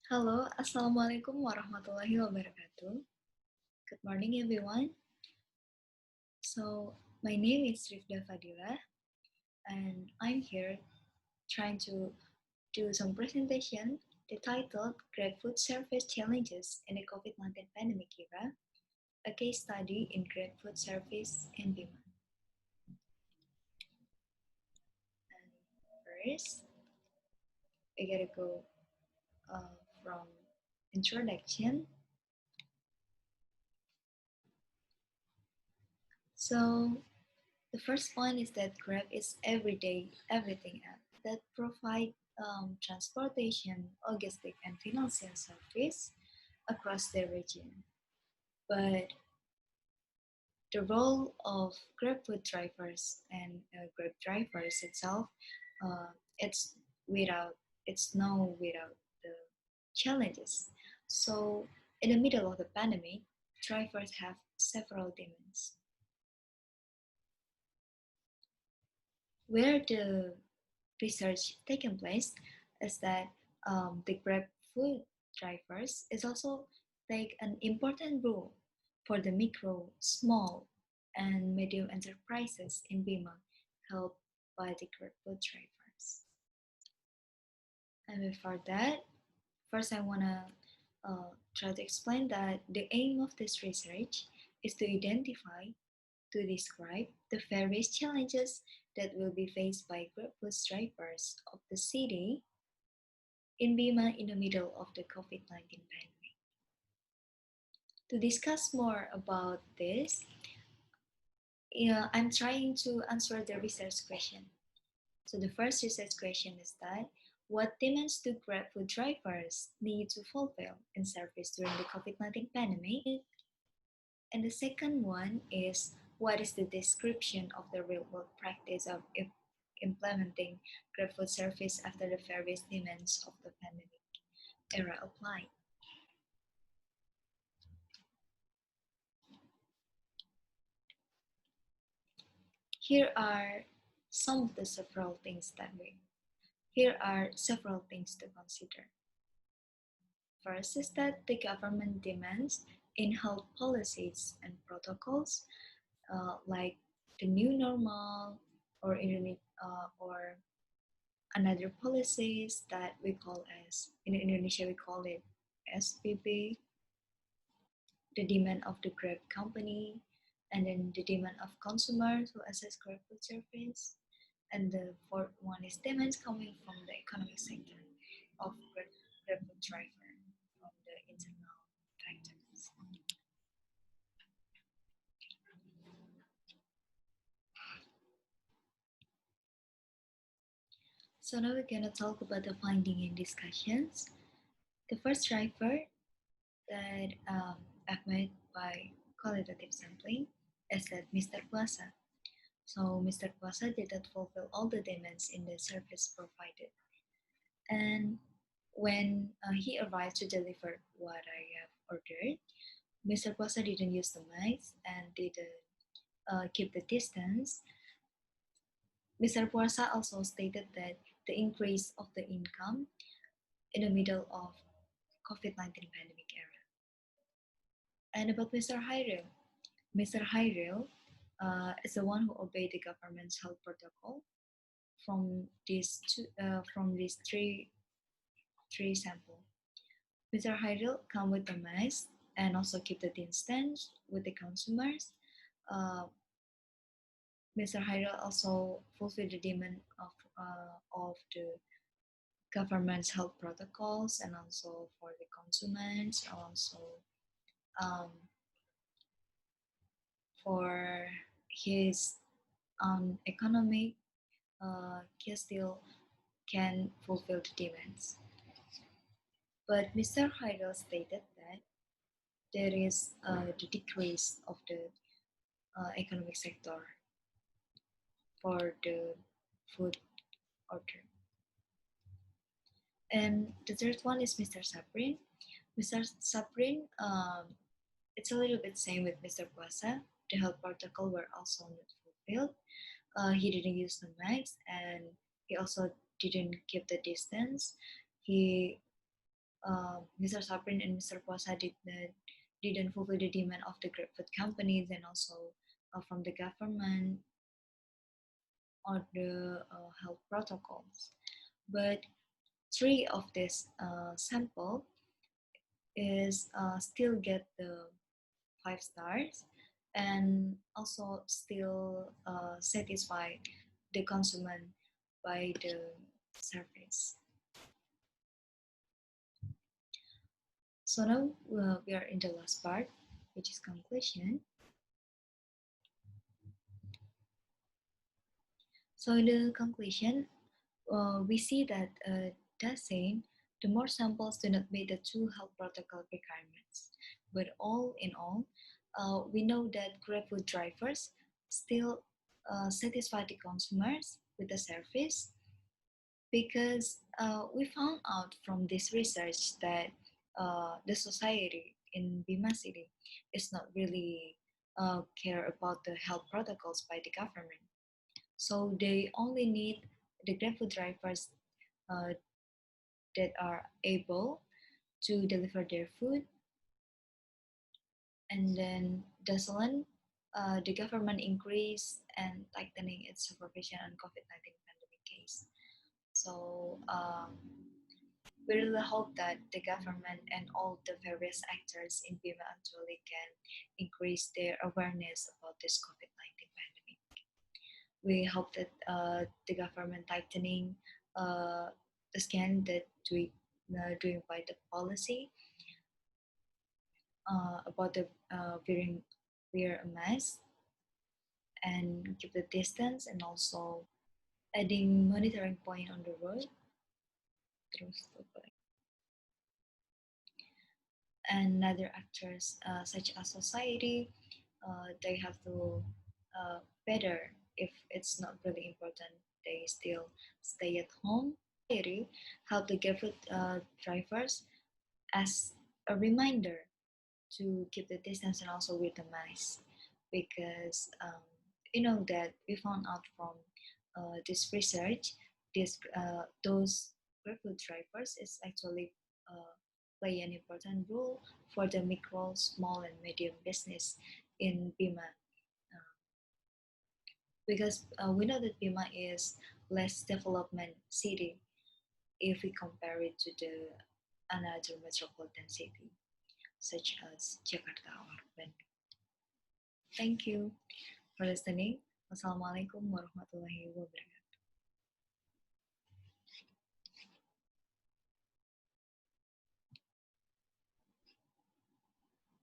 Hello, Assalamualaikum warahmatullahi wabarakatuh. Good morning, everyone. So, my name is Rifdhah, and I'm here trying to do some presentation titled Great Food Service Challenges in the COVID-19 Pandemic Era, a case study in Great Food Service in Bima. And first, we gotta go from introduction. So, the first point is that Grab is everyday everything app that provide transportation, logistic, and financial service across the region. But the role of Grab food drivers and Grab drivers itself, uh, it's without it's no without the challenges. So in the middle of the pandemic, drivers have several demands. Where the research taking place is that the Grab food drivers is also take an important role for the micro, small, and medium enterprises in Bima, helped by the Grab food drivers. And before that, first I wanna try to explain that the aim of this research is to identify to describe the various challenges that will be faced by Grab food drivers of the city in Bima in the middle of the COVID-19 pandemic. To discuss more about this, I'm trying to answer the research question. So the first research question is that what demands do Grab food drivers need to fulfill in service during the COVID-19 pandemic? And the second one is what is the description of the real world practice of implementing Grab food service after the various demands of the pandemic era apply? Here are some of the several things that we here are several things to consider. First is that the government demands in health policies and protocols like the new normal or or another policies that we call as in Indonesia we call it SPB, the demand of the Grab company, and then the demand of consumers who access Grab food service. And the fourth one is demands coming from the economic sector of Grab food driver from the internal factors. So now we're gonna talk about the finding and discussions. The first driver that I've made by qualitative sampling is that Mr. Puasa. So Mr. Puasa didn't fulfill all the demands in the service provided. And when he arrived to deliver what I have ordered, Mr. Puasa didn't use the mics and didn't keep the distance. Mr. Puasa also stated that the increase of the income in the middle of COVID-19 pandemic era. And about Mr. Hairil, Mr. Hairil is the one who obeyed the government's health protocol from these three sample. Mr. Hairil come with the mask and also keep the distance with the consumers. Mr. Hairil also fulfilled the demand of the government's health protocols and also for the consumers, also um, for his economic, he still can fulfill the demands. But Mr. Hairil stated that there is the decrease of the economic sector for the food order. And the third one is Mr. Saprin. Mr. Saprin, it's a little bit same with Mr. Puasa. The health protocol were also not fulfilled. He didn't use the mask and he also didn't keep the distance. He Mr. Saprin and Mr. Puasa didn't fulfill the demand of the food companies and also from the government or the health protocols. But three of this sample is still get the 5 stars and also still satisfy the consumer by the service. So now we are in the last part, which is conclusion. So in the conclusion, we see that saying the more samples do not meet the two health protocol requirements. But all in all, we know that GrabFood drivers still satisfy the consumers with the service because we found out from this research that the society in Bima City is not really care about the health protocols by the government. So they only need the GrabFood drivers uh, that are able to deliver their food. And then doesn't the government increase and tightening its supervision on COVID-19 pandemic case. So we really hope that the government and all the various actors in Bima actually can increase their awareness about this COVID-19 pandemic. We hope that the government tightening the scan that doing by the policy about the wear a mask and keep the distance and also adding monitoring point on the road. And other actors such as society, they have to better if it's not really important, they still stay at home. Society help the GrabFood drivers as a reminder to keep the distance and also wear the mask because you know that we found out from this research those GrabFood drivers is actually play an important role for the micro, small, and medium business in Bima because we know that Bima is less development city if we compare it to the another metropolitan city such as Jakarta or Bandung. Thank you for listening. Wassalamualaikum warahmatullahi wabarakatuh.